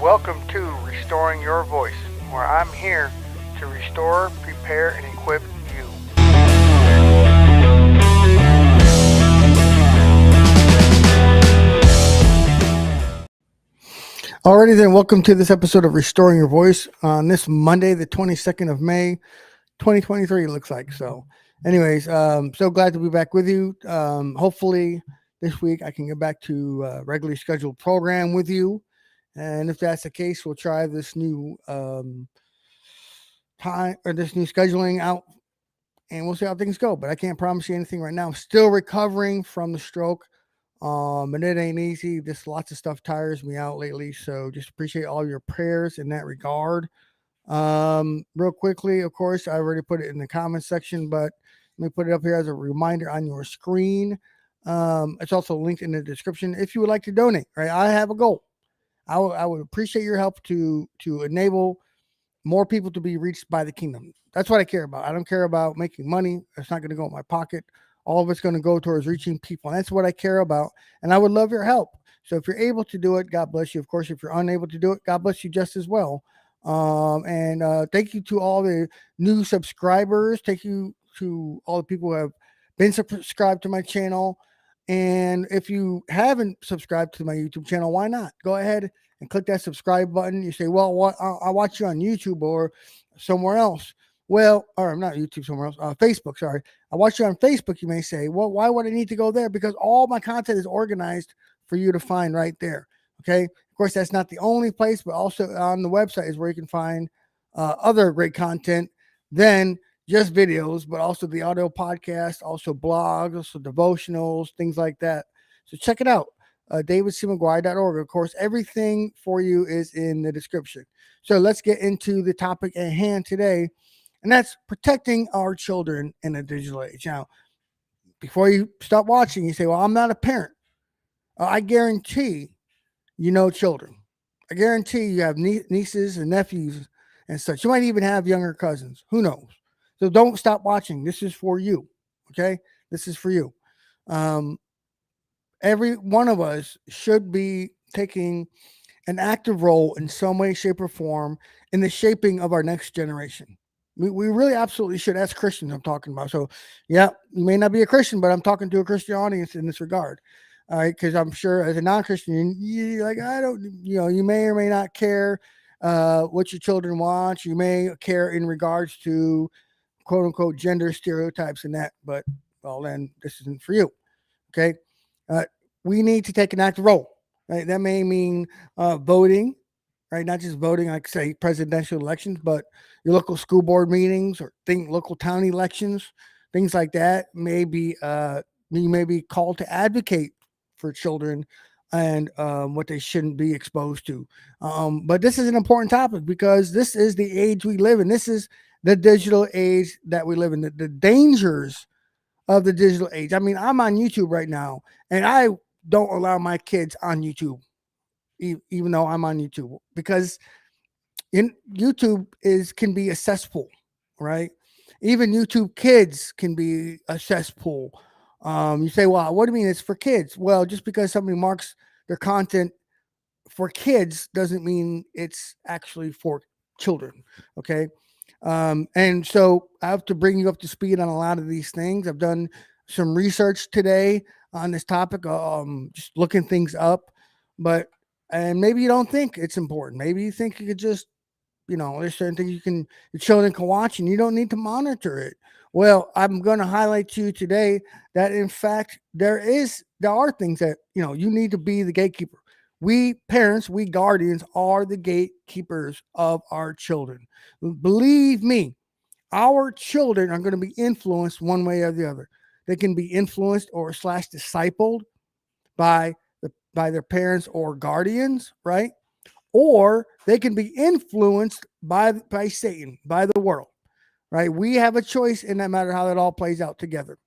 Welcome to Restoring Your Voice, where I'm here to restore, prepare, and equip you. Alrighty then, welcome to this episode of Restoring Your Voice on this Monday, the 22nd of May, 2023, it looks like. So anyways, so glad to be back with you. Hopefully this week I can get back to regularly scheduled program with you. And if that's the case, we'll try this new time or this new scheduling out and we'll see how things go. But I can't promise you anything right now. I'm still recovering from the stroke. And it ain't easy. Just lots of stuff tires me out lately. So just appreciate all your prayers in that regard. Real quickly, of course, I already put it in the comments section, but let me put it up here as a reminder on your screen. It's also linked in the description if you would like to donate. Right, I have a goal. I would appreciate your help to enable more people to be reached by the kingdom. That's what I care about. I don't care about making money. It's not going to go in my pocket. All of it's going to go towards reaching people. And that's what I care about. And I would love your help. So if you're able to do it, God bless you. Of course, if you're unable to do it, God bless you just as well. And thank you to all the new subscribers. Thank you to all the people who have been subscribed to my channel. And if you haven't subscribed to my YouTube channel, why not? Go ahead and click that subscribe button. You say, well, what? I watch you on YouTube or somewhere else. Well, or not YouTube, somewhere else. Facebook, sorry. I watch you on Facebook. You may say, well, why would I need to go there? Because all my content is organized for you to find right there. Okay. Of course, that's not the only place, but also on the website is where you can find other great content than just videos, but also the audio podcast, also blogs, also devotionals, things like that. So check it out. davidcmcguire.org. Of course, everything for you is in the description. So let's get into the topic at hand today, and that's protecting our children in a digital age. Now, before you stop watching, you say, well, I'm not a parent. I guarantee you know children. I guarantee you have nieces and nephews and such. You might even have younger cousins. Who knows? So don't stop watching. This is for you. Okay? This is for you. Every one of us should be taking an active role in some way, shape, or form in the shaping of our next generation. We really absolutely should. As Christians, I'm talking about. So, yeah, you may not be a Christian, but I'm talking to a Christian audience in this regard. All right, because I'm sure as a non-Christian, you like I don't, you may or may not care what your children want. You may care in regards to quote unquote gender stereotypes and that, but well, then this isn't for you. Okay, uh, we need to take an active role. Right, that may mean voting, right? Not just voting, like say presidential elections, but your local school board meetings or local town elections, things like that. Maybe you may be called to advocate for children and what they shouldn't be exposed to. But this is an important topic because this is the age we live in. This is the digital age that we live in. The dangers of the digital age. I mean, I'm on YouTube right now, and I don't allow my kids on YouTube, even though I'm on YouTube, because YouTube can be a cesspool, right? Even YouTube Kids can be a cesspool. You say, well, what do you mean it's for kids? Well, just because somebody marks their content for kids doesn't mean it's actually for children. Okay. And so I have to bring you up to speed on a lot of these things. I've done some research today on this topic, just looking things up, and maybe you don't think it's important. Maybe you think you could just, there's certain things your children can watch and you don't need to monitor it. Well, I'm going to highlight to you today that in fact, there are things that, you need to be the gatekeeper. We parents, we guardians are the gatekeepers of our children. Believe me, our children are going to be influenced one way or the other. They can be influenced or / discipled by their parents or guardians, right? Or they can be influenced by Satan, by the world, right? We have a choice in that matter how that all plays out together.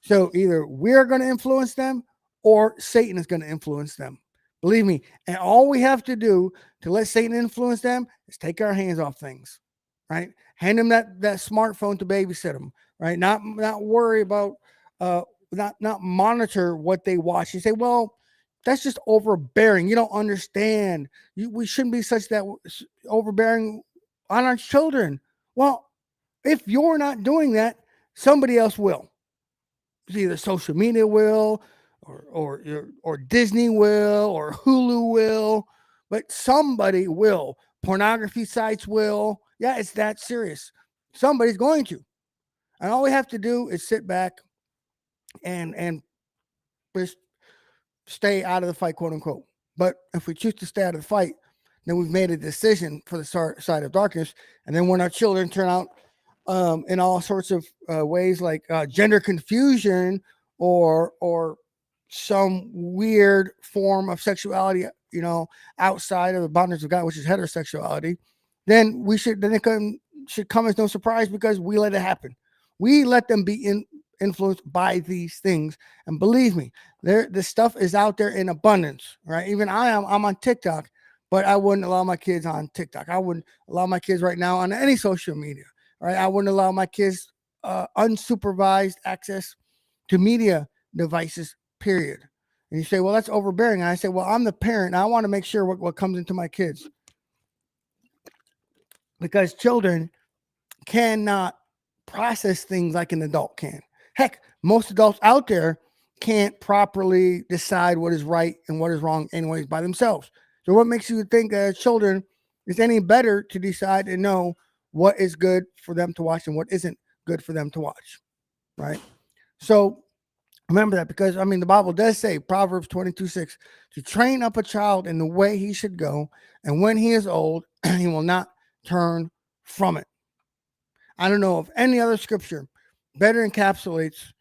So either we're going to influence them or Satan is going to influence them. Believe me. And all we have to do to let Satan influence them is take our hands off things, right? Hand them that smartphone to babysit them, right? Not worry about, not monitor what they watch. You say, well, That's just overbearing. You don't understand. We shouldn't be such that overbearing on our children. Well, if you're not doing that, somebody else will. Either social media will, or Disney will, or Hulu will, but somebody will. Pornography sites will. Yeah, it's that serious. Somebody's going to, and all we have to do is sit back and just stay out of the fight, quote unquote. But if we choose to stay out of the fight, then we've made a decision for the side of darkness. And then when our children turn out in all sorts of ways, like gender confusion or some weird form of sexuality, outside of the boundaries of God, which is heterosexuality, then should come as no surprise because we let it happen. We let them be influenced by these things, and believe me, this stuff is out there in abundance, right? Even I'm on TikTok, but I wouldn't allow my kids on TikTok. I wouldn't allow my kids right now on any social media. Right? I wouldn't allow my kids unsupervised access to media devices, period. And you say, well, that's overbearing. And I say, well, I'm the parent. And I want to make sure what comes into my kids. Because children cannot process things like an adult can. Heck, most adults out there can't properly decide what is right and what is wrong anyways by themselves. So what makes you think that children is any better to decide and know what is good for them to watch and what isn't good for them to watch, right? So remember that, because the Bible does say, Proverbs 22:6, to train up a child in the way he should go, and when he is old, he will not turn from it. I don't know of any other scripture better encapsulates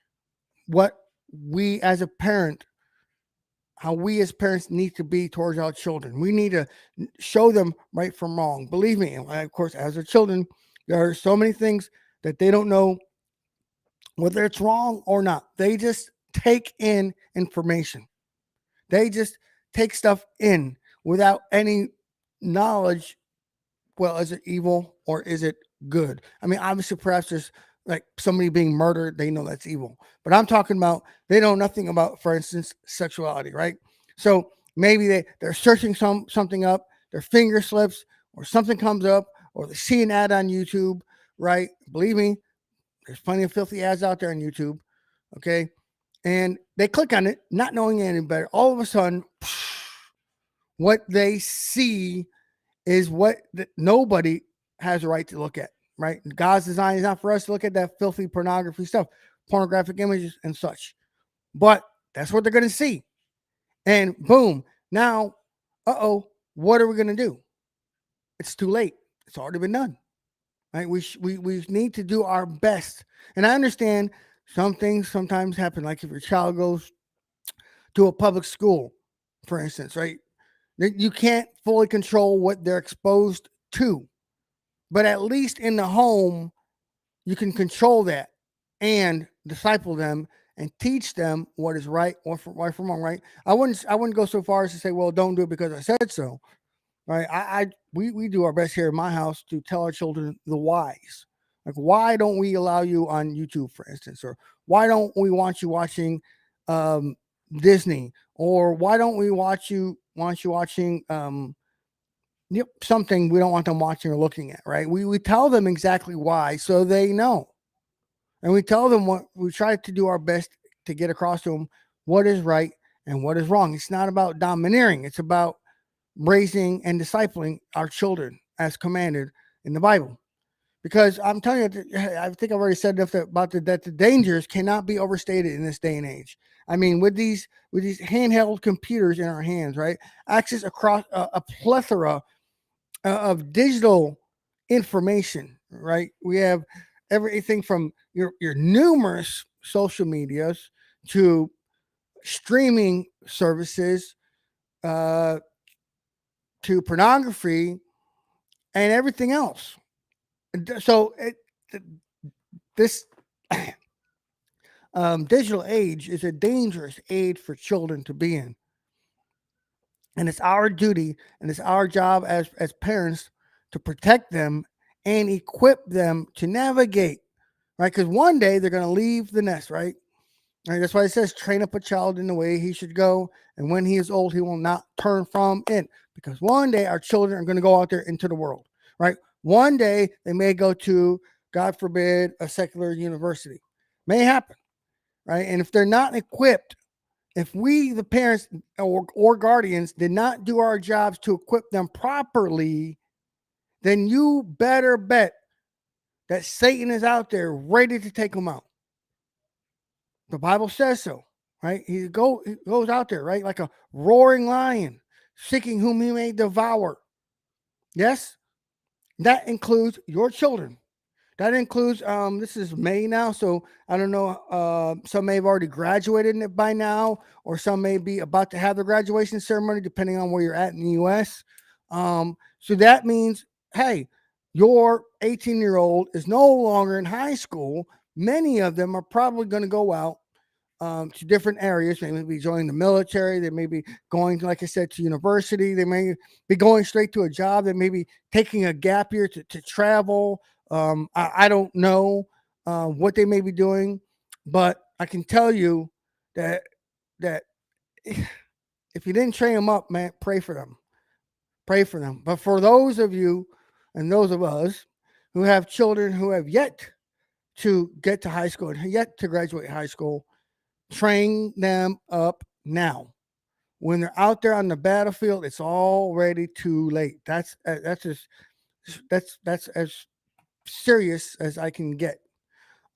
what we as a parent, how we as parents need to be towards our children. We need to show them right from wrong. Believe me, of course, as their children, there are so many things that they don't know whether it's wrong or not. They just take in information. They just take stuff in without any knowledge. Well, is it evil or is it good? Obviously, perhaps there's like somebody being murdered. They know that's evil. But I'm talking about they know nothing about, for instance, sexuality, right? So maybe they're searching something up, their finger slips, or something comes up, or they see an ad on YouTube, right? Believe me, there's plenty of filthy ads out there on YouTube, okay? And they click on it, not knowing any better. All of a sudden, what they see is what nobody has a right to look at, right? God's design is not for us to look at that filthy pornography stuff, pornographic images and such. But that's what they're going to see. And boom, now, what are we going to do? It's too late. It's already been done. Right? We need to do our best. And I understand some things sometimes happen, like if your child goes to a public school, for instance, right? You can't fully control what they're exposed to. But at least in the home, you can control that and disciple them and teach them what is right or right from wrong, right? I wouldn't go so far as to say, well, don't do it because I said so. Right. We do our best here in my house to tell our children the whys. Like, why don't we allow you on YouTube, for instance, or why don't we want you watching Disney, or why don't we want you watching something we don't want them watching or looking at, right? We tell them exactly why, so they know, and we tell them what we try to do our best to get across to them what is right and what is wrong. It's not about domineering; it's about raising and discipling our children as commanded in the Bible. Because I'm telling you, I think I've already said enough about that the dangers cannot be overstated in this day and age. With these handheld computers in our hands, right? Access across a plethora of digital information, right? We have everything from your numerous social medias to streaming services, to pornography and everything else. So this digital age is a dangerous age for children to be in. And it's our duty and it's our job as parents to protect them and equip them to navigate, right? Because one day they're going to leave the nest, right? Right? That's why it says, train up a child in the way he should go. And when he is old, he will not turn from it. Because one day our children are going to go out there into the world, right? One day they may go to, God forbid, a secular university. May happen, right? And if they're not equipped, if we, the parents or guardians, did not do our jobs to equip them properly, then you better bet that Satan is out there ready to take them out. The Bible says so, right? He goes out there, right, like a roaring lion, seeking whom he may devour. Yes, that includes your children. That includes, this is May now, so I don't know, some may have already graduated in it by now, or some may be about to have their graduation ceremony, depending on where you're at in the U.S. So that means, hey, your 18-year-old is no longer in high school. Many of them are probably going to go out to different areas. They may be joining the military. They may be going, like I said, to university. They may be going straight to a job. They may be taking a gap year to travel. I don't know what they may be doing, but I can tell you that if you didn't train them up, man, pray for them. Pray for them. But for those of you and those of us who have children who have yet to get to high school and yet to graduate high school, train them up now. When they're out there on the battlefield, it's already too late. That's as serious as I can get.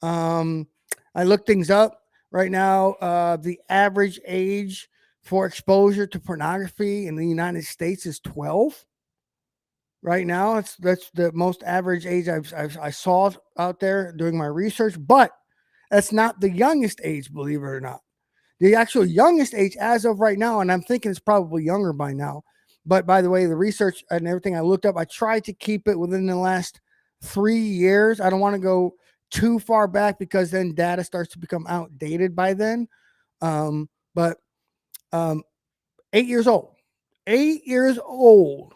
I looked things up right now. The average age for exposure to pornography in the United States is 12. Right now, that's the most average age I saw out there doing my research, but that's not the youngest age, believe it or not. The actual youngest age as of right now, and I'm thinking it's probably younger by now. But by the way, the research and everything I looked up, I tried to keep it within the last 3 years. I don't want to go too far back because then data starts to become outdated by then. But 8 years old, 8 years old,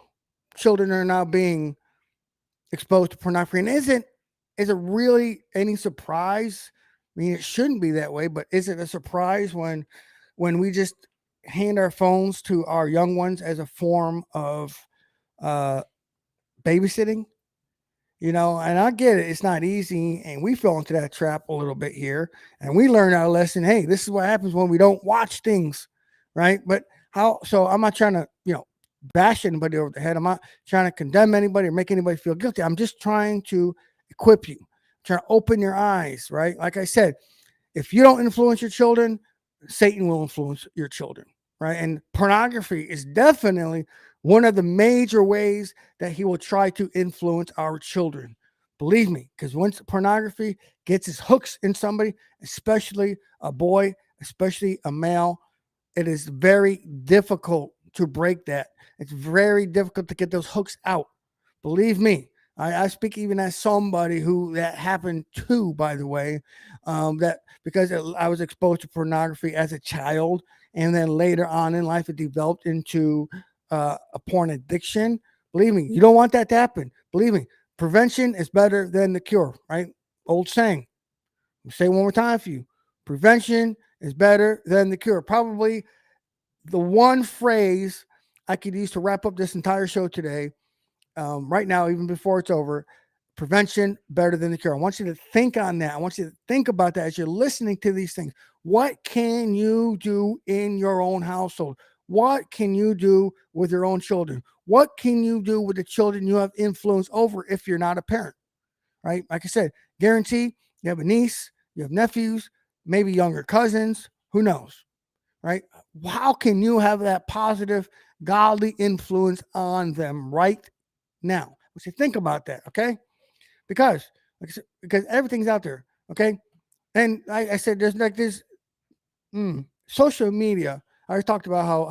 children are now being exposed to pornography. And is it really any surprise? I mean, it shouldn't be that way, but is it a surprise when we just hand our phones to our young ones as a form of uh, babysitting? You know, and I get it. It's not easy. And we fell into that trap a little bit here. And we learned our lesson. Hey, this is what happens when we don't watch things, right? But so I'm not trying to, bash anybody over the head. I'm not trying to condemn anybody or make anybody feel guilty. I'm just trying to equip you, trying to open your eyes, right? Like I said, if you don't influence your children, Satan will influence your children, right? And pornography is definitely one of the major ways that he will try to influence our children. Believe me, because once pornography gets its hooks in somebody, especially a boy, especially a male, it is very difficult to break that. It's very difficult to get those hooks out. Believe me, I speak even as somebody who that happened to, by the way, that because I was exposed to pornography as a child, and then later on in life it developed into a porn addiction. Believe me, you don't want that to happen. Believe me, prevention is better than the cure, right? Old saying. I'll say it one more time for you. Prevention is better than the cure. Probably the one phrase I could use to wrap up this entire show today, right now, even before it's over: prevention better than the cure. I want you to think on that. I want you to think about that as you're listening to these things. What can you do in your own household? What can you do with your own children? What can you do with the children you have influence over if you're not a parent? Right? Like I said, guarantee you have a niece, you have nephews, maybe younger cousins. Who knows? Right? How can you have that positive, godly influence on them right now? We should think about that, okay? Because, like I said, because everything's out there, okay? And I said, there's like this social media. I already talked about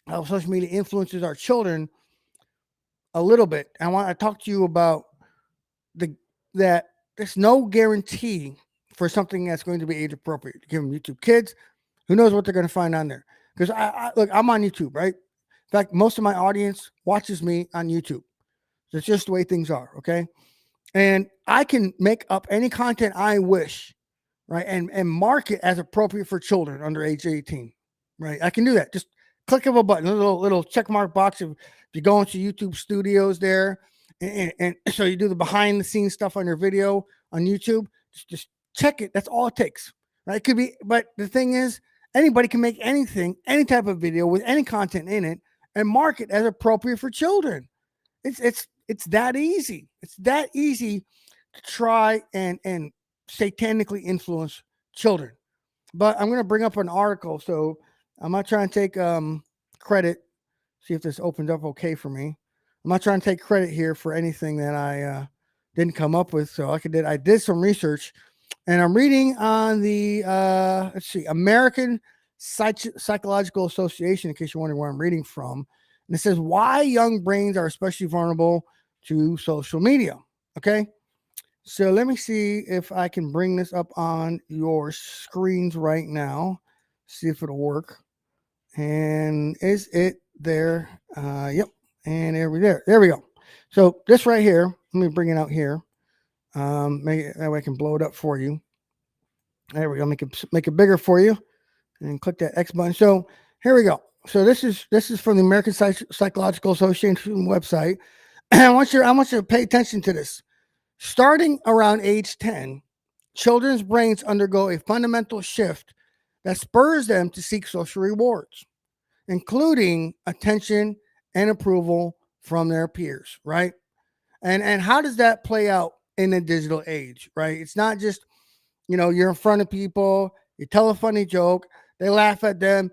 how social media influences our children a little bit. I want to talk to you about that there's no guarantee for something that's going to be age appropriate. Give them YouTube Kids. Who knows what they're going to find on there? Because look, I'm on YouTube, right? In fact, most of my audience watches me on YouTube. That's just the way things are, okay? And I can make up any content I wish, right? And mark it as appropriate for children under age 18, right? I can do that. Just click of a button, a little check mark box. If you go into YouTube Studios there, and so you do the behind the scenes stuff on your video on YouTube, just check it. That's all it takes, right? It could be, but the thing is, anybody can make anything, any type of video with any content in it, and mark it as appropriate for children. It's that easy. It's that easy to try and satanically influence children. But I'm going to bring up an article, so I'm not trying to take credit. See if this opens up okay for me. I'm not trying to take credit here for anything that I didn't come up with. So I did some research, and I'm reading on the let's see, American Psychological Association. In case you're wondering where I'm reading from, and it says why young brains are especially vulnerable to social media. Okay. So let me see if I can bring this up on your screens right now. See if it'll work. And is it there? Yep. And there we go. So this right here, let me bring it out here. That way I can blow it up for you. There we go. Make it bigger for you, and click that X button. So here we go. So this is from the American Psychological Association website. I want you to pay attention to this. Starting around age 10, children's brains undergo a fundamental shift that spurs them to seek social rewards, including attention and approval from their peers, right? And how does that play out in the digital age, right? It's not just, you're in front of people, you tell a funny joke, they laugh at them,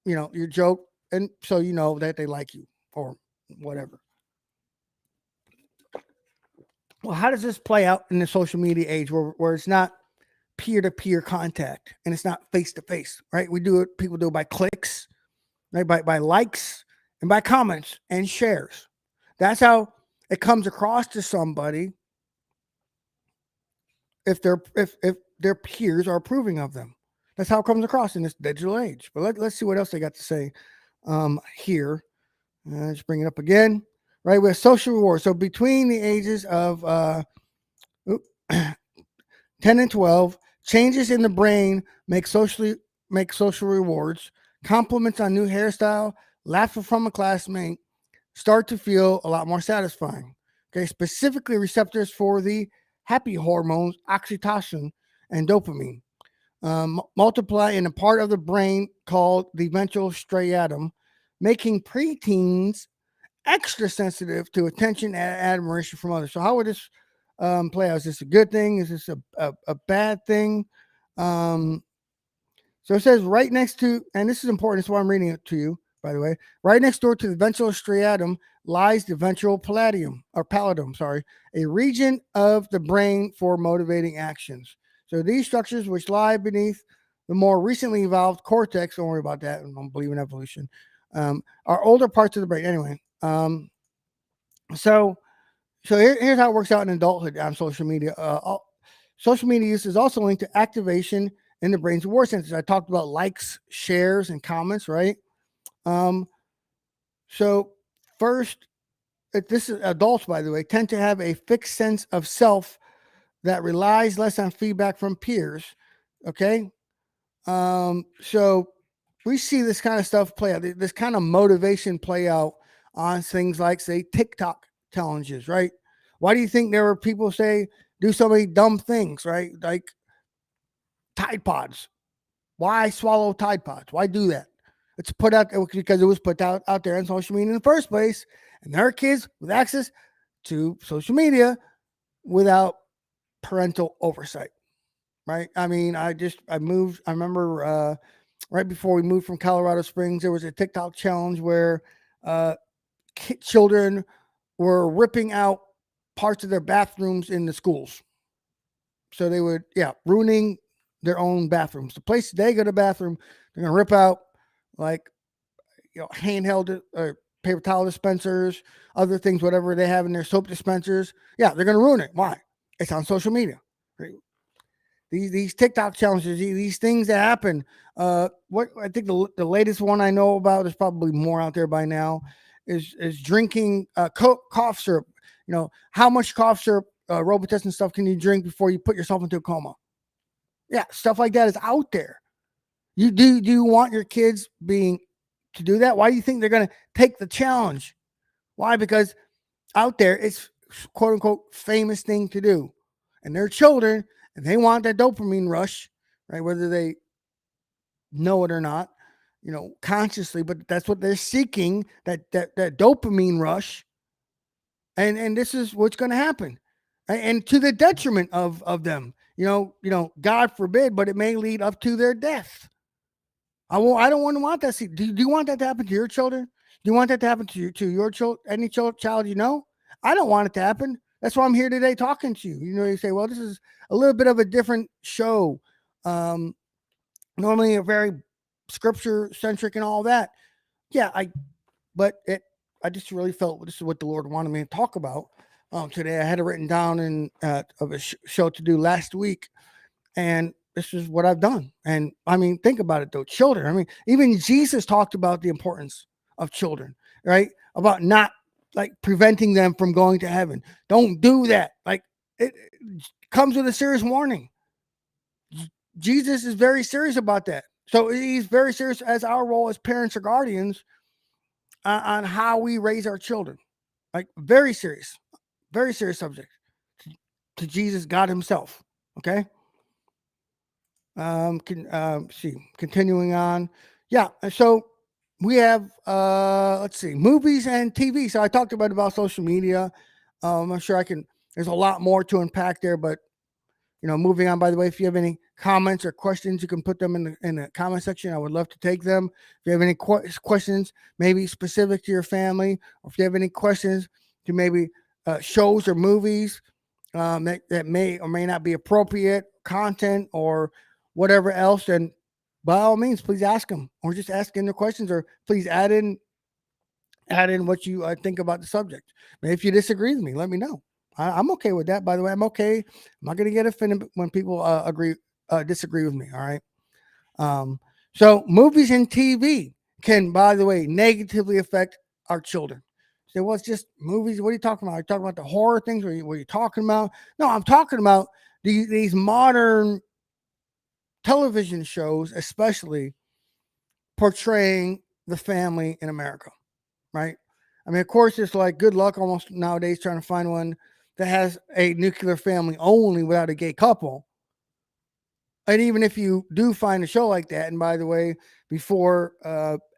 your joke, and so you know that they like you or whatever. Well, how does this play out in the social media age where it's not peer-to-peer contact and it's not face-to-face, right? People do it by clicks, right? By likes and by comments and shares. That's how it comes across to somebody if their peers are approving of them. That's how it comes across in this digital age. But let's see what else they got to say here. Let's bring it up again. Right, with social rewards. So between the ages of 10 and 12, changes in the brain make social rewards, compliments on new hairstyle, laughter from a classmate start to feel a lot more satisfying. Okay, specifically receptors for the happy hormones, oxytocin and dopamine, multiply in a part of the brain called the ventral striatum, making preteens extra sensitive to attention and admiration from others. So how would this play out? Is this a good thing? Is this a bad thing? So it says right next to, and this is important, that's why I'm reading it to you, by the way. Right next door to the ventral striatum lies the ventral pallidum, a region of the brain for motivating actions. So these structures, which lie beneath the more recently evolved cortex, don't worry about that, I don't believe in evolution, are older parts of the brain. Anyway, so here's how it works out in adulthood on social media. Social media use is also linked to activation in the brain's reward centers. I talked about likes, shares, and comments, right? So first, this is adults, by the way, tend to have a fixed sense of self that relies less on feedback from peers. Okay, so we see this kind of stuff play out. This kind of motivation play out on things like, say, TikTok challenges, right? Why do you think there were people say do so many dumb things, right? Like Tide Pods. Why swallow Tide Pods? Why do that? It's put out because it was put out there on social media in the first place, and there are kids with access to social media without parental oversight, right? I mean, I remember right before we moved from Colorado Springs, there was a TikTok challenge where children were ripping out parts of their bathrooms in the schools. So they would, ruining their own bathrooms. The place they go to the bathroom, they're going to rip out like, handheld paper towel dispensers, other things, whatever they have in their soap dispensers. Yeah, they're going to ruin it. Why? It's on social media. Right? These TikTok challenges, these things that happen. What I think the latest one I know about, there's probably more out there by now, is drinking cough syrup. How much cough syrup, Robitussin stuff can you drink before you put yourself into a coma? Yeah, stuff like that is out there. Do you want your kids being to do that? Why do you think they're going to take the challenge? Why? Because out there it's quote unquote famous thing to do, and they're children and they want that dopamine rush, right? Whether they know it or not, consciously, but that's what they're seeking, that dopamine rush. And this is what's going to happen. And to the detriment of them. God forbid, but it may lead up to their death. I don't want that. Do you want that to happen to your children? Do you want that to happen to your child, any child you know? I don't want it to happen. That's why I'm here today talking to you. You say, well, this is a little bit of a different show. Normally a very scripture centric and all that. Yeah, I just really felt this is what the Lord wanted me to talk about today. I had it written down in of a show to do last week, and this is what I've done. And I mean, think about it though, children. I mean, even Jesus talked about the importance of children, right? About not like preventing them from going to heaven. Don't do that. Like it comes with a serious warning. Jesus is very serious about that. So he's very serious as our role as parents or guardians on how we raise our children. Like very serious subject to Jesus, God Himself. Okay. Continuing on. Yeah. So we have let's see, movies and TV. So I talked about social media. I'm sure there's a lot more to unpack there, but moving on. By the way, if you have any comments or questions, you can put them in the comment section. I would love to take them. If you have any questions, maybe specific to your family, or if you have any questions to maybe shows or movies that may or may not be appropriate content or whatever else, then by all means, please ask them, or just ask in the questions, or please add in what you think about the subject. Maybe if you disagree with me, let me know. I'm okay with that. By the way, I'm okay. I'm not going to get offended when people disagree with me. All right. So movies and TV can, by the way, negatively affect our children. So, well, it's just movies. What are you talking about? Are you talking about the horror things? What are you talking about? No, I'm talking about these modern television shows, especially portraying the family in America, right? I mean, of course, it's like good luck almost nowadays trying to find one that has a nuclear family only without a gay couple. And even if you do find a show like that, and by the way, before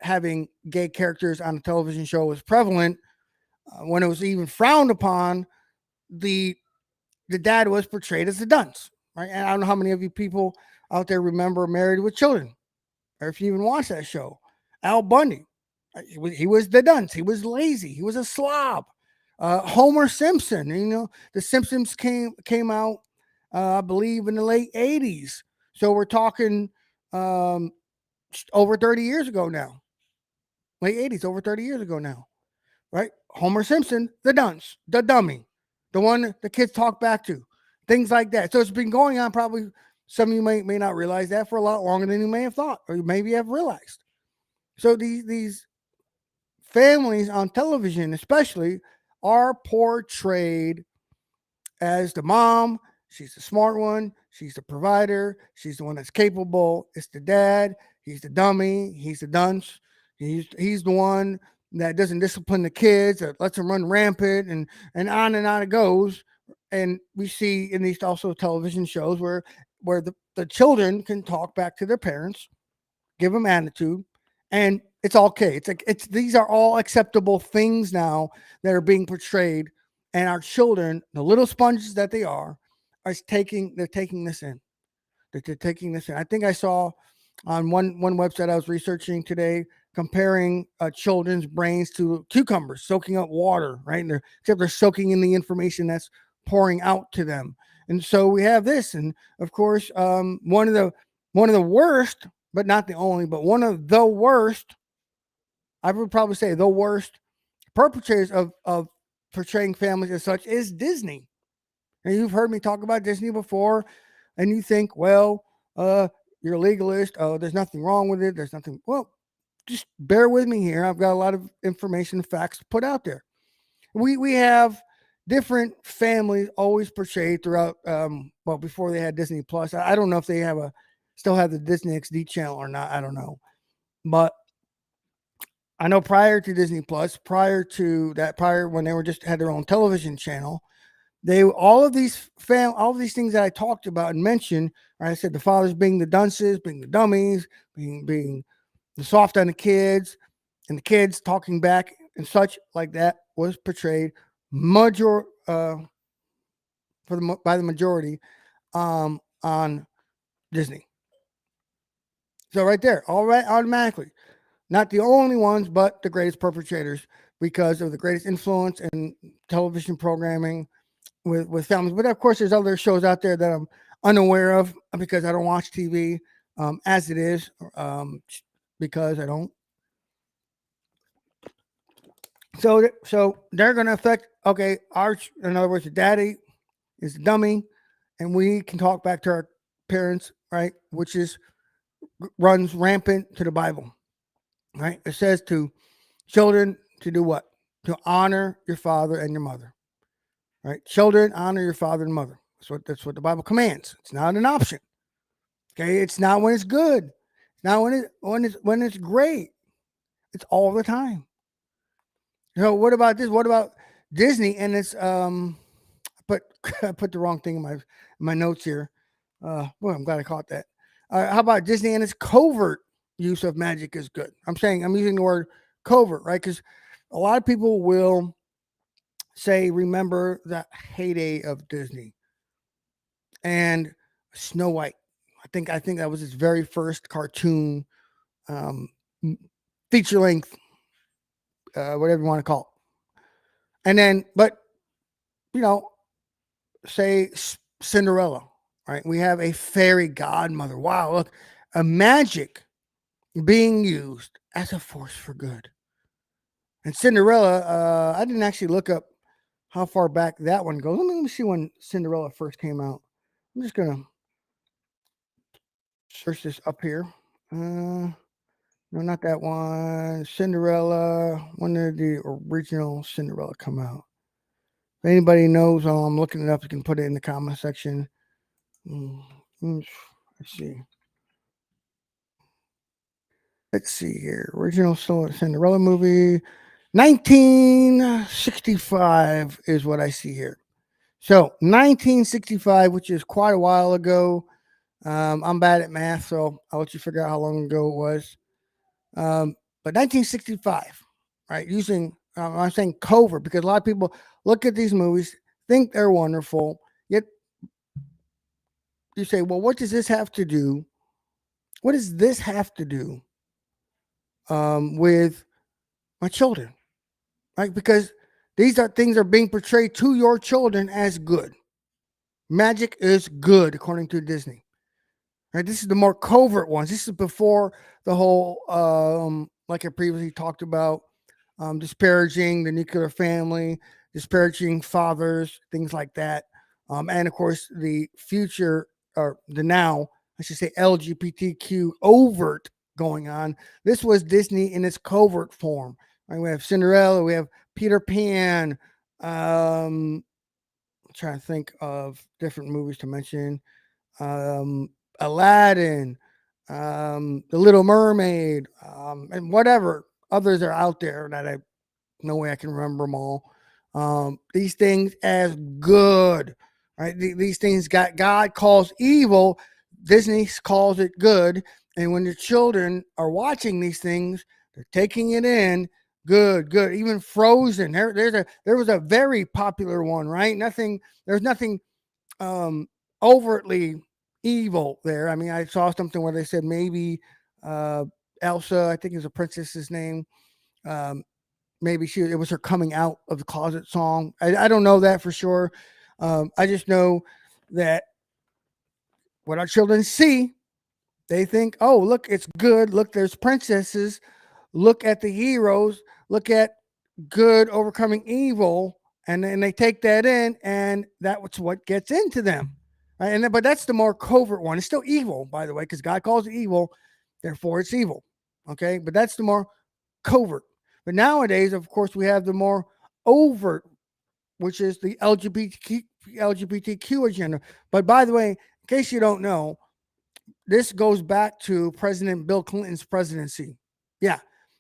having gay characters on a television show was prevalent, when it was even frowned upon, the dad was portrayed as the dunce, right? And I don't know how many of you people out there remember Married with Children, or if you even watched that show. Al Bundy, he was the dunce. He was lazy. He was a slob. Homer Simpson, the Simpsons came out, I believe, in the late 80s. So we're talking over 30 years ago now. Late 80s, over 30 years ago now, right? Homer Simpson, the dunce, the dummy, the one the kids talk back to, things like that. So it's been going on probably, some of you may not realize that, for a lot longer than you may have thought, or maybe have realized. So these families on television especially are portrayed as the mom. She's the smart one. She's the provider. She's the one that's capable. It's the dad. He's the dummy. He's the dunce. He's the one that doesn't discipline the kids, that lets them run rampant, and on it goes. And we see in these also television shows where the children can talk back to their parents, give them attitude, and it's okay. It's these are all acceptable things now that are being portrayed, and our children, the little sponges that they are taking this in. They're taking this in. I think I saw on one website I was researching today, comparing children's brains to cucumbers soaking up water, right? And except they're soaking in the information that's pouring out to them. And so we have this, and of course, one of the worst, but not the only, but one of the worst, I would probably say the worst perpetrators of portraying families as such is Disney. And you've heard me talk about Disney before, and you think, well, you're a legalist. Oh, there's nothing wrong with it. There's nothing. Well, just bear with me here. I've got a lot of information, facts to put out there. We have different families always portrayed throughout. Well, before they had Disney Plus, I don't know if they still have the Disney XD channel or not. I don't know, but I know prior to Disney Plus, prior when they were just had their own television channel, they all of these things that I talked about and mentioned. Right, I said the fathers being the dunces, being the dummies, being the soft on the kids, and the kids talking back and such like that was portrayed major by the majority on Disney. So right there, all right, automatically, not the only ones, but the greatest perpetrators because of the greatest influence in television programming with families. But of course, there's other shows out there that I'm unaware of because I don't watch TV as it is because I don't. So they're going to affect. Okay, in other words, the daddy is a dummy, and we can talk back to our parents, right? Which is runs rampant to the Bible, right? It says to children to do what? To honor your father and your mother, right? Children, honor your father and mother. That's what the Bible commands. It's not an option. Okay, it's not when it's good. It's not when it's great. It's all the time. So what about this? What about Disney and its but I put the wrong thing in my notes here. Boy, I'm glad I caught that. How about Disney and its covert use of magic is good? I'm using the word covert, right? Because a lot of people will say, remember the heyday of Disney and Snow White. I think that was his very first cartoon, um, feature length, whatever you want to call it. And then, but you know, say Cinderella, right? We have a fairy godmother. Wow, look, a magic being used as a force for good. And Cinderella, I didn't actually look up how far back that one goes. Let me see when Cinderella first came out. I'm just gonna search this up here. No, not that one. Cinderella. When did the original Cinderella come out? If anybody knows, I'm looking it up. You can put it in the comment section. Let's see. Let's see here. Original Cinderella movie. 1965 is what I see here. So 1965, which is quite a while ago. I'm bad at math, so I'll let you figure out how long ago it was. But 1965, right? I'm saying covert because a lot of people look at these movies, think they're wonderful, yet you say, well, what does this have to do? What does this have to do with my children? Right? Because these are things are being portrayed to your children as good. Magic is good according to Disney. Right? This is the more covert ones. This is before the whole, like I previously talked about, disparaging the nuclear family, disparaging fathers, things like that. And of course, the future or the now, I should say, LGBTQ overt going on. This was Disney in its covert form. Right? We have Cinderella, we have Peter Pan. I'm trying to think of different movies to mention. Aladdin, The Little Mermaid, and whatever others are out there that I no way I can remember them all. These things as good, right? These things God calls evil, Disney calls it good, and when the children are watching these things, they're taking it in. Good, good. Even Frozen. There was a very popular one, right? There's nothing um, overtly evil there. I mean, I saw something where they said maybe uh, Elsa, I think is a princess's name. Um, maybe it was her coming out of the closet song. I don't know that for sure. I just know that what our children see, they think, oh, look, it's good. Look, there's princesses. Look at the heroes. Look at good overcoming evil, and then they take that in, and that's what gets into them. Right? But that's the more covert one. It's still evil, by the way, because God calls it evil, therefore it's evil. Okay, but that's the more covert. But nowadays, of course, we have the more overt which is the LGBTQ agenda. But by the way, in case you don't know, this goes back to President Bill Clinton's presidency. Yeah,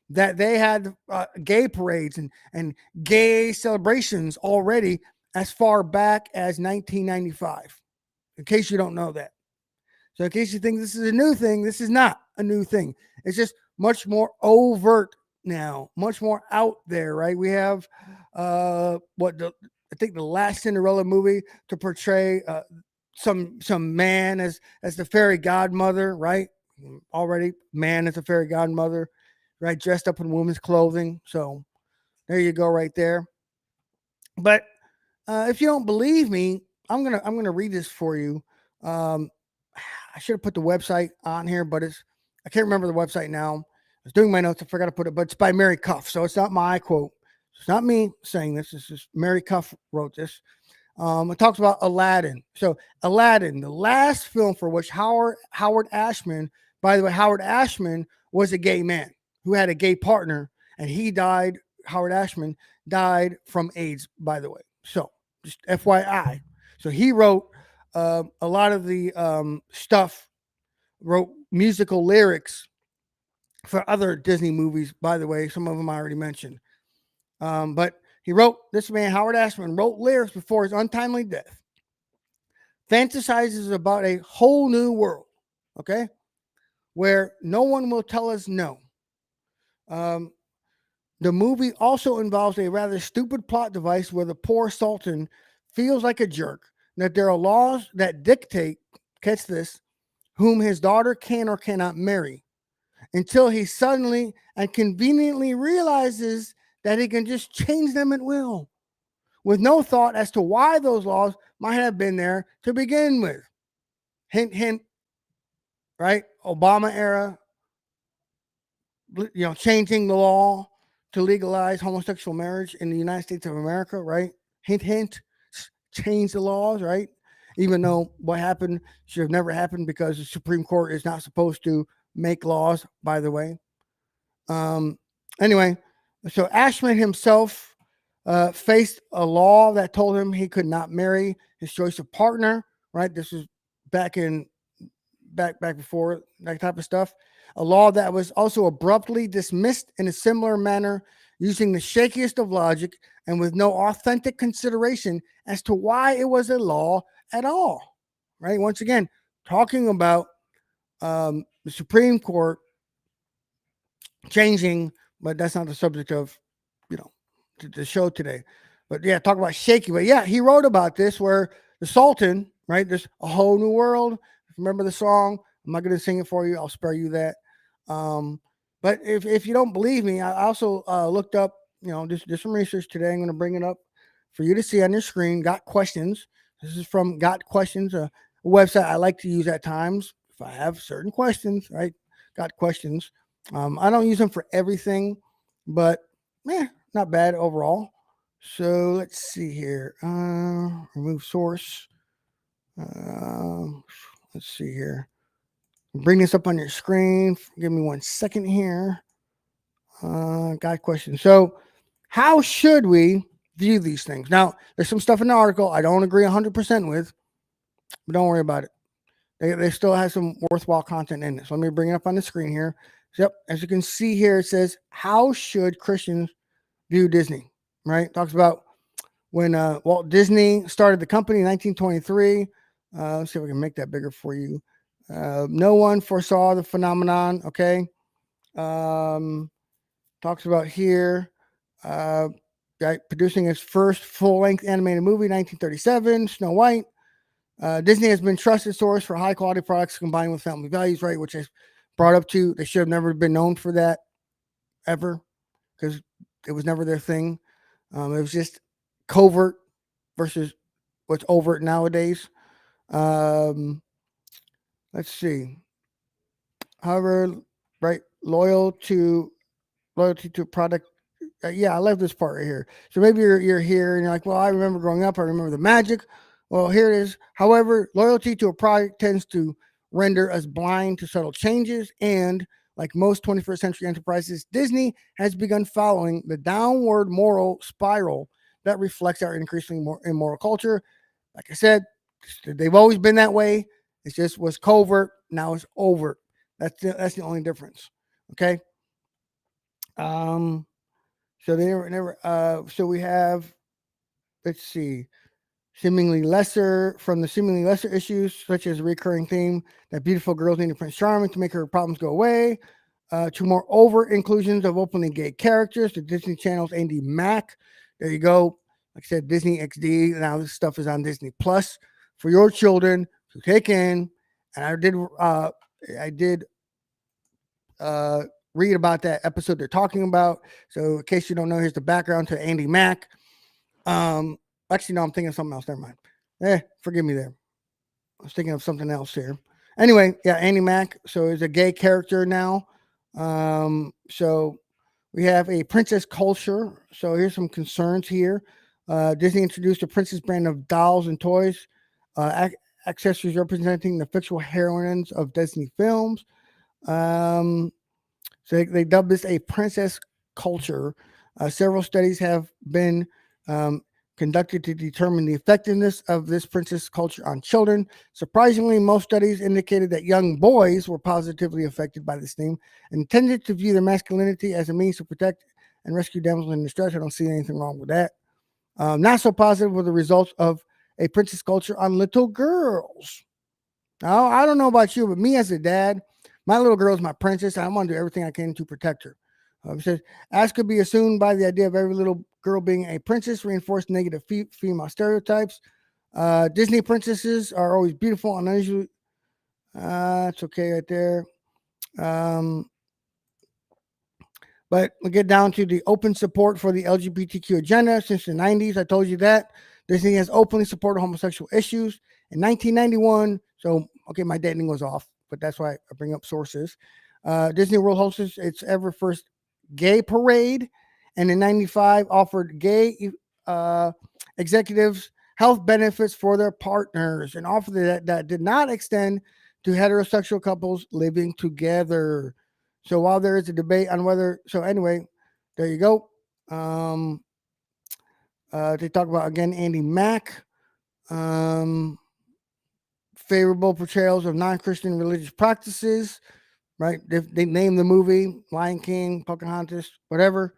that they had gay parades and gay celebrations already as far back as 1995. In case you don't know that. So in case you think this is a new thing, this is not a new thing. It's just much more overt now, much more out there, right? We have I think the last Cinderella movie to portray some man as the fairy godmother, right? Already man as a fairy godmother, right? Dressed up in women's clothing. So there you go, right there. But if you don't believe me, I'm gonna read this for you. Um, I should have put the website on here, but I can't remember the website now. I was doing my notes, I forgot to put it, but it's by Mary Cuff, so it's not my quote. It's not me saying this. This is Mary Cuff wrote this. It talks about Aladdin. So Aladdin, the last film for which Howard Ashman, by the way, Howard Ashman was a gay man who had a gay partner, and he died. Howard Ashman died from AIDS, by the way. So just FYI. So he wrote a lot of the stuff, wrote musical lyrics for other Disney movies, by the way. Some of them I already mentioned. But this man, Howard Ashman, wrote lyrics before his untimely death, fantasizes about a whole new world, okay, where no one will tell us no. The movie also involves a rather stupid plot device where the poor Sultan feels like a jerk, that there are laws that dictate, catch this, whom his daughter can or cannot marry, until he suddenly and conveniently realizes that he can just change them at will, with no thought as to why those laws might have been there to begin with. Hint, hint, right? Obama era, changing the law to legalize homosexual marriage in the United States of America, right? Hint, hint, change the laws, right? Even though what happened should have never happened because the Supreme Court is not supposed to make laws, by the way. Anyway, so Ashman himself faced a law that told him he could not marry his choice of partner, right? This was back before that type of stuff. A law that was also abruptly dismissed in a similar manner, using the shakiest of logic and with no authentic consideration as to why it was a law at all, right? Once again, talking about the Supreme Court changing, but that's not the subject of, the show today. But yeah, talk about shaky. But yeah, he wrote about this where the Sultan, right? There's a whole new world. Remember the song? I'm not going to sing it for you. I'll spare you that. But if you don't believe me, I also looked up, just some research today. I'm going to bring it up for you to see on your screen. Got Questions. This is from Got Questions, a website I like to use at times if I have certain questions, right? Got Questions. I don't use them for everything, but not bad overall. So let's see here. Remove source. Let's see here. Bring this up on your screen. Give me 1 second here. Got Questions. So how should we view these things? Now, there's some stuff in the article I don't agree 100% with, but don't worry about it. They still have some worthwhile content in it. So let me bring it up on the screen here. So, yep, as you can see here, it says, how should Christians view Disney, right? Talks about when Walt Disney started the company in 1923. Let's see if we can make that bigger for you. No one foresaw the phenomenon, okay? Talks about here, producing his first full-length animated movie, 1937, Snow White. Disney has been trusted source for high-quality products combined with family values, right? Which I brought up to. They should have never been known for that, ever, because it was never their thing. It was just covert versus what's overt nowadays. Let's see. However, right, loyalty to product. Yeah, I love this part right here. So maybe you're here and you're like, well, I remember growing up. I remember the magic. Well, here it is. However, loyalty to a product tends to render us blind to subtle changes, and like most 21st century enterprises, Disney has begun following the downward moral spiral that reflects our increasingly more immoral culture. Like I said, they've always been that way. It just was covert. Now it's overt. That's the only difference. Okay. Um. So they never. So we have. Let's see. Seemingly lesser issues, such as a recurring theme that beautiful girls need a Prince Charming to make her problems go away, to more overt inclusions of openly gay characters, to Disney Channel's Andy Mack. There you go. Like I said, Disney XD. Now this stuff is on Disney Plus for your children to take in. And I did read about that episode they're talking about. So in case you don't know, here's the background to Andy Mack. Actually, no, I'm thinking of something else. Never mind. Forgive me there. I was thinking of something else here. Anyway, yeah, Andy Mack. So he's a gay character now. So we have a princess culture. So here's some concerns here. Disney introduced a princess brand of dolls and toys, accessories representing the fictional heroines of Disney films. So they dubbed this a princess culture. Several studies have been conducted to determine the effectiveness of this princess culture on children. Surprisingly, most studies indicated that young boys were positively affected by this theme and tended to view their masculinity as a means to protect and rescue damsels in distress. I don't see anything wrong with that. Not so positive were the results of a princess culture on little girls. Now, I don't know about you, but me as a dad, my little girl is my princess. And I want to do everything I can to protect her. It says, as could be assumed by the idea of every little girl being a princess, reinforced negative female stereotypes. Disney princesses are always beautiful and unusually. It's okay right there. But we'll get down to the open support for the LGBTQ agenda since the 90s. I told you that. Disney has openly supported homosexual issues. In 1991, so, okay, my dating was off, but that's why I bring up sources. Disney World hosted its ever first gay parade, and in 95 offered gay executives health benefits for their partners, an offer that did not extend to heterosexual couples living together. So while there is a debate on whether, so anyway, there you go. They talk about, again, Andy Mack, favorable portrayals of non-Christian religious practices, right? They name the movie Lion King, Pocahontas, whatever.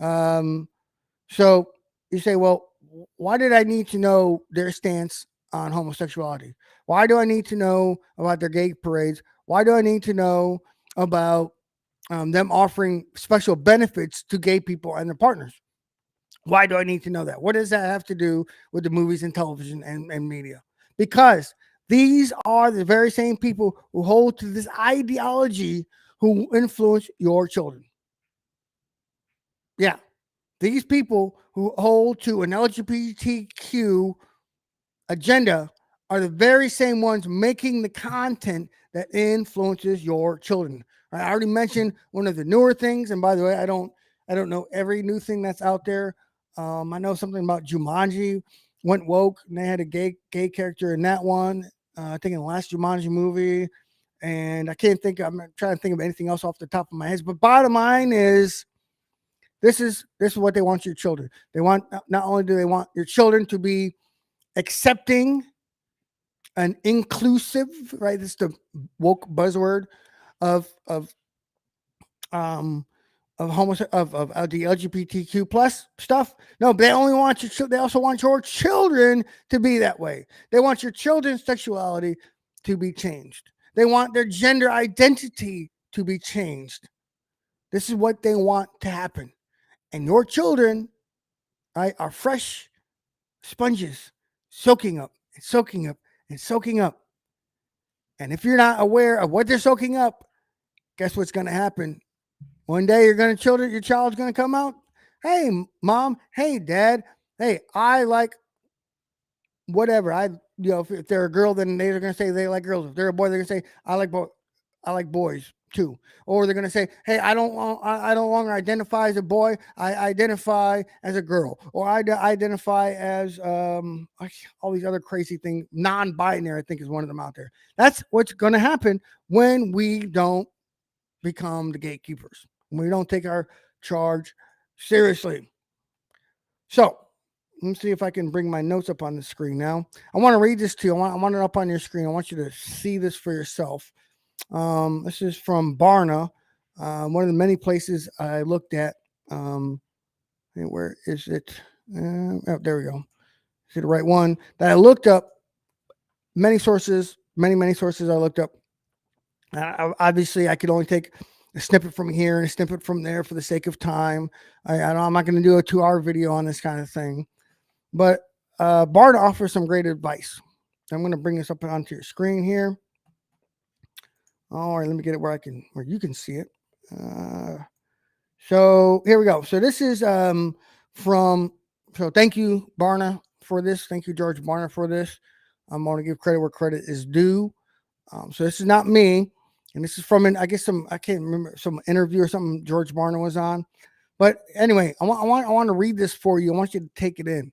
So you say, well, why did I need to know their stance on homosexuality? Why do I need to know about their gay parades? Why do I need to know about them offering special benefits to gay people and their partners? Why do I need to know that? What does that have to do with the movies and television and media? Because these are the very same people who hold to this ideology who influence your children. Yeah. These people who hold to an LGBTQ agenda are the very same ones making the content that influences your children. I already mentioned one of the newer things, and by the way, I don't know every new thing that's out there. I know something about Jumanji went woke, and they had a gay character in that one. I think in the last Jumanji movie, and I can't think. I'm trying to think of anything else off the top of my head. But bottom line is, this is what they want your children. They want, not only do they want your children to be accepting and inclusive, right? This is the woke buzzword of um of the LGBTQ plus stuff. No, they only want they also want your children to be that way. They want your children's sexuality to be changed. They want their gender identity to be changed. This is what they want to happen. And your children, right, are fresh sponges, soaking up and soaking up and soaking up. And if you're not aware of what they're soaking up, guess what's going to happen? One day your child's going to come out. Hey, mom. Hey, dad. Hey, I like whatever. If they're a girl, then they're going to say they like girls. If they're a boy, they're going to say I like boys too. Or they're going to say, hey, I don't longer identify as a boy. I identify as a girl. Or I identify as all these other crazy things. Non-binary, I think, is one of them out there. That's what's going to happen when we don't become the gatekeepers, when we don't take our charge seriously. So Let me see if I can bring my notes up on the screen now. I want to read this to you. I want it up on your screen. I want you to see this for yourself. This is from Barna, one of the many places I looked at. Where is it? Oh, there we go. See the right one that I looked up. Many sources, many sources I looked up. Obviously, I could only take a snippet from here and a snippet from there for the sake of time. I'm not going to do a 2-hour video on this kind of thing, but Barna offers some great advice. I'm going to bring this up onto your screen here. All right, let me get it where you can see it. So here we go. So this is so thank you, Barna, for this. Thank you, George Barna, for this. I'm going to give credit where credit is due. So this is not me, and this is from I can't remember, some interview or something George Barna was on. But anyway, I want to read this for you. I want you to take it in.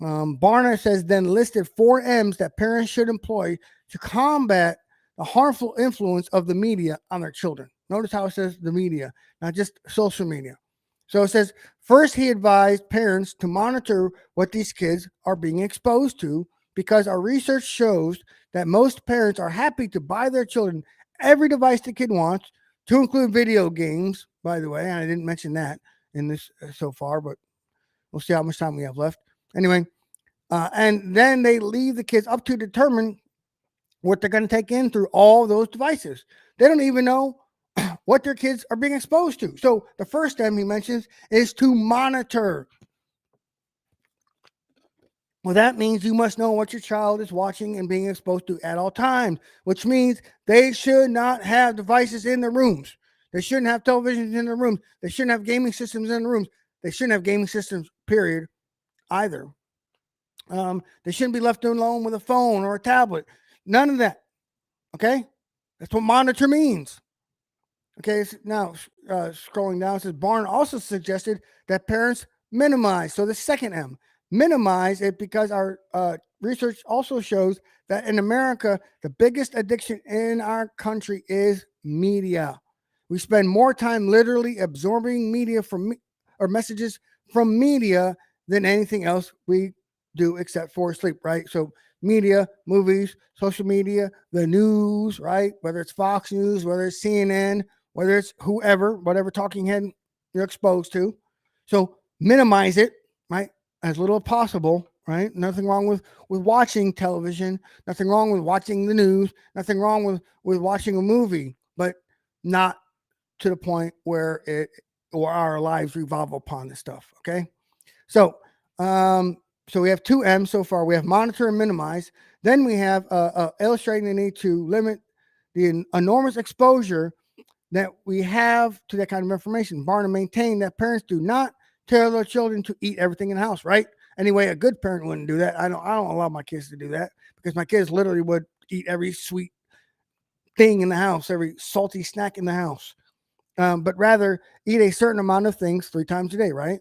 Barna says then listed 4 M's that parents should employ to combat the harmful influence of the media on their children. Notice how it says the media, not just social media. So it says, first, he advised parents to monitor what these kids are being exposed to, because our research shows that most parents are happy to buy their children every device the kid wants, to include video games, by the way. And I didn't mention that in this so far, but we'll see how much time we have left. Anyway, and then they leave the kids up to determine what they're going to take in through all those devices. They don't even know what their kids are being exposed to. So the first M he mentions is to monitor. Well, that means you must know what your child is watching and being exposed to at all times, which means they should not have devices in their rooms. They shouldn't have televisions in their rooms. They shouldn't have gaming systems in the rooms. They shouldn't have gaming systems, period, either. They shouldn't be left alone with a phone or a tablet. None of that. Okay? That's what monitor means. Okay, now scrolling down, it says Barn also suggested that parents minimize. So the second M, minimize it, because our research also shows that in America, the biggest addiction in our country is media. We spend more time literally absorbing media or messages from media than anything else we do except for sleep, right? So media, movies, social media, the news, right? Whether it's Fox News, whether it's CNN, whether it's whatever talking head you're exposed to. So minimize it, right? As little as possible, right? Nothing wrong with watching television, nothing wrong with watching the news, nothing wrong with watching a movie, but not to the point where our lives revolve upon this stuff. Okay. So so we have 2 M's so far. We have monitor and minimize. Then we have illustrating the need to limit the enormous exposure that we have to that kind of information. Barna maintained that parents do not tell their children to eat everything in the house, right? Anyway, a good parent wouldn't do that. I don't allow my kids to do that, because my kids literally would eat every sweet thing in the house, every salty snack in the house. But rather eat a certain amount of things 3 times a day, right?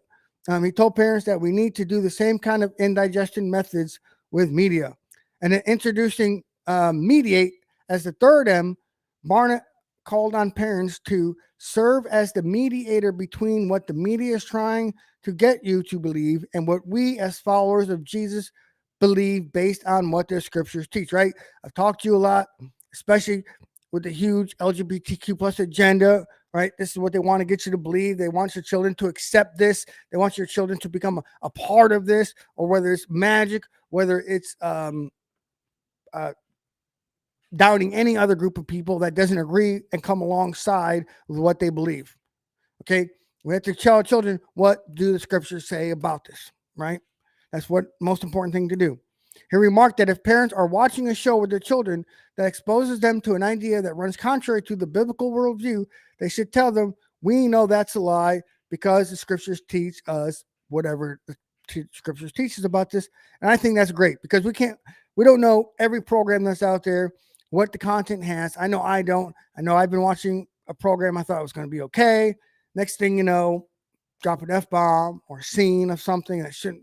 He told parents that we need to do the same kind of indigestion methods with media. And then introducing mediate as the third M, Barnett called on parents to serve as the mediator between what the media is trying to get you to believe and what we as followers of Jesus believe based on what their scriptures teach, right? I've talked to you a lot, especially with the huge LGBTQ plus agenda, right? This is what they want to get you to believe. They want your children to accept this. They want your children to become a part of this, or whether it's magic, whether it's doubting any other group of people that doesn't agree and come alongside with what they believe. Okay. We have to tell our children, what do the scriptures say about this, right? That's what most important thing to do. He remarked that if parents are watching a show with their children that exposes them to an idea that runs contrary to the biblical worldview, they should tell them, we know that's a lie, because the scriptures teach us whatever the scriptures teach us about this. And I think that's great, because we don't know every program that's out there, what the content has. I know I don't. I know I've been watching a program I thought was going to be okay. Next thing you know, drop an F-bomb or scene of something that shouldn't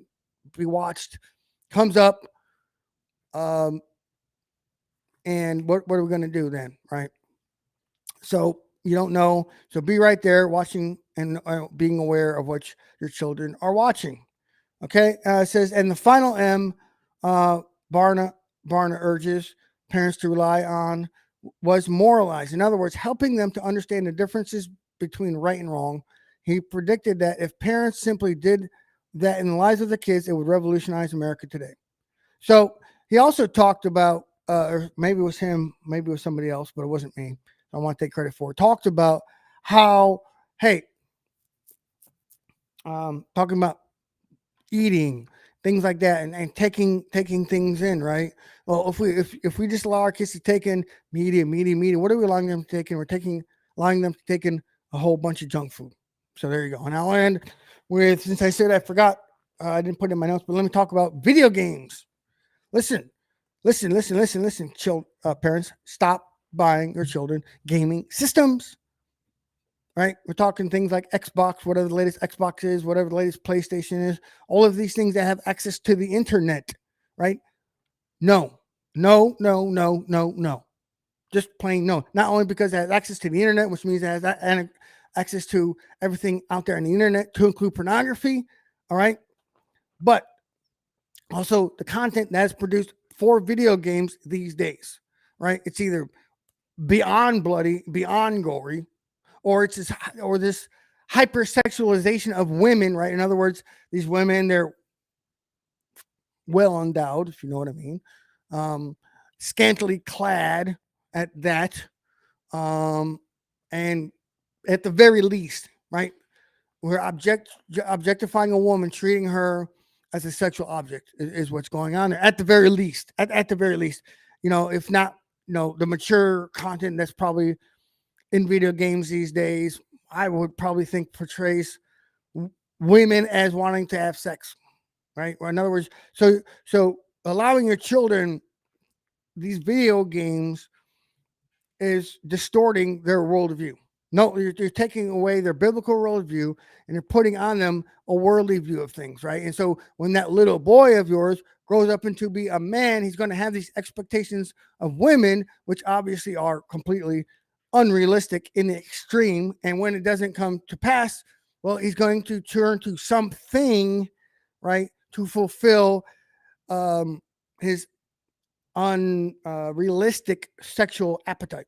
be watched comes up. And what are we going to do then, right? So you don't know. So be right there watching and being aware of what your children are watching. Okay, it says, and the final M, uh, Barna Barna urges parents to rely on was moralize. In other words, helping them to understand the differences between right and wrong. He predicted that if parents simply did that in the lives of the kids, it would revolutionize America today. So he also talked about, or maybe it was him, maybe it was somebody else, but it wasn't me. I want to take credit for it. Talked about how, hey, talking about eating, things like that, and taking things in, right? Well, if we just allow our kids to take in media, what are we allowing them to take in? We're taking allowing them to take in a whole bunch of junk food. So there you go. And I'll end with, since I said I forgot, I didn't put it in my notes, but let me talk about video games. Listen, listen, parents, stop buying your children gaming systems. Right? We're talking things like Xbox, whatever the latest Xbox is, whatever the latest PlayStation is, all of these things that have access to the internet, right? No, no, no, no, no, no. Just plain no. Not only because it has access to the internet, which means it has access to everything out there on the internet, to include pornography, all right? But also the content that is produced for video games these days, right? It's either beyond bloody, beyond gory, or it's this, or this hypersexualization of women, right? In other words, these women, they're well endowed, if you know what I mean, um, scantily clad at that, um, and at the very least, right? We're objectifying a woman, treating her as a sexual object is what's going on there. At the very least, at the very least, if not, the mature content that's probably in video games these days, I would probably think portrays women as wanting to have sex, right? Or in other words, so allowing your children these video games is distorting their worldview. No, you're taking away their biblical worldview and you're putting on them a worldly view of things, right? And so when that little boy of yours grows up into be a man, he's going to have these expectations of women, which obviously are completely unrealistic in the extreme. And when it doesn't come to pass, well, he's going to turn to something, right, to fulfill his unrealistic sexual appetite,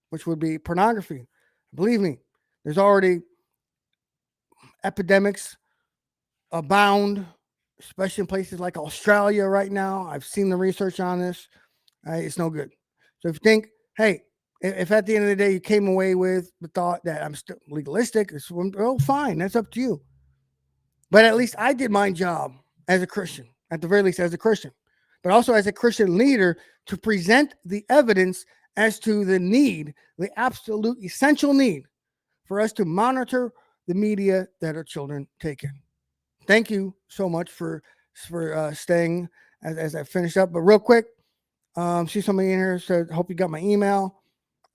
which would be pornography. Believe me, there's already epidemics abound, especially in places like Australia right now. I've seen the research on this. It's no good. So if you think, hey, if at the end of the day you came away with the thought that I'm still legalistic, well, fine, that's up to you. But at least I did my job as a Christian, at the very least as a Christian, but also as a Christian leader to present the evidence as to the need, the absolute essential need for us to monitor the media that our children take in. Thank you so much for staying as I finish up. But real quick, see somebody in here said, hope you got my email.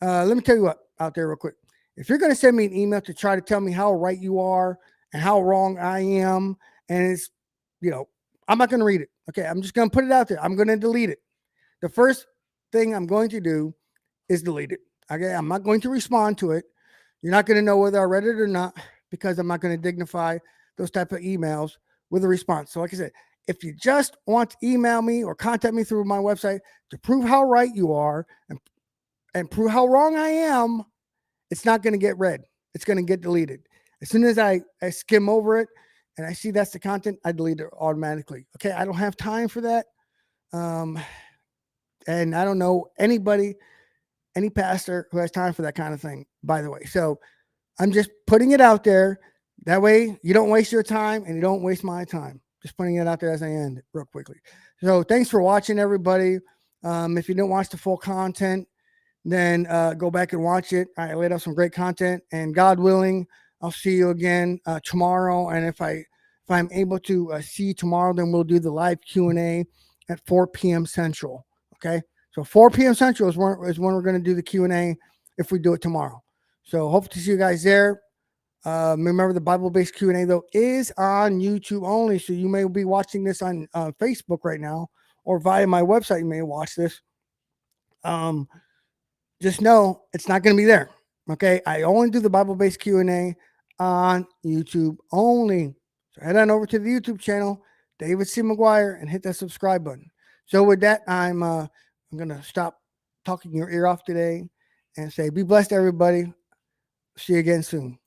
Let me tell you what out there real quick. If you're going to send me an email to try to tell me how right you are and how wrong I am, and it's, I'm not going to read it. Okay. I'm just going to put it out there. I'm going to delete it. The first thing I'm going to do is delete it. Okay. I'm not going to respond to it. You're not going to know whether I read it or not because I'm not going to dignify those type of emails with a response. So like I said, if you just want to email me or contact me through my website to prove how right you are and prove how wrong I am, it's not going to get read. It's going to get deleted. As soon as I skim over it and I see that's the content, I delete it automatically. Okay. I don't have time for that. And I don't know anybody, any pastor who has time for that kind of thing, by the way. So I'm just putting it out there. That way you don't waste your time and you don't waste my time. Just putting it out there as I end real quickly. So thanks for watching, everybody. If you didn't watch the full content, then go back and watch it. I laid out some great content, and God willing, I'll see you again tomorrow. And if I'm able to see you tomorrow, then we'll do the live Q&A at 4 p.m. Central. Okay, so 4 p.m. Central is when we're going to do the Q&A if we do it tomorrow. So hope to see you guys there. Remember, the Bible-based Q&A though is on YouTube only, so you may be watching this on Facebook right now or via my website. You may watch this. Just know it's not going to be there. Okay, I only do the Bible-based Q&A on YouTube only. So head on over to the YouTube channel, David C. McGuire, and hit that subscribe button. So with that, I'm gonna stop talking your ear off today and say, be blessed, everybody. See you again soon.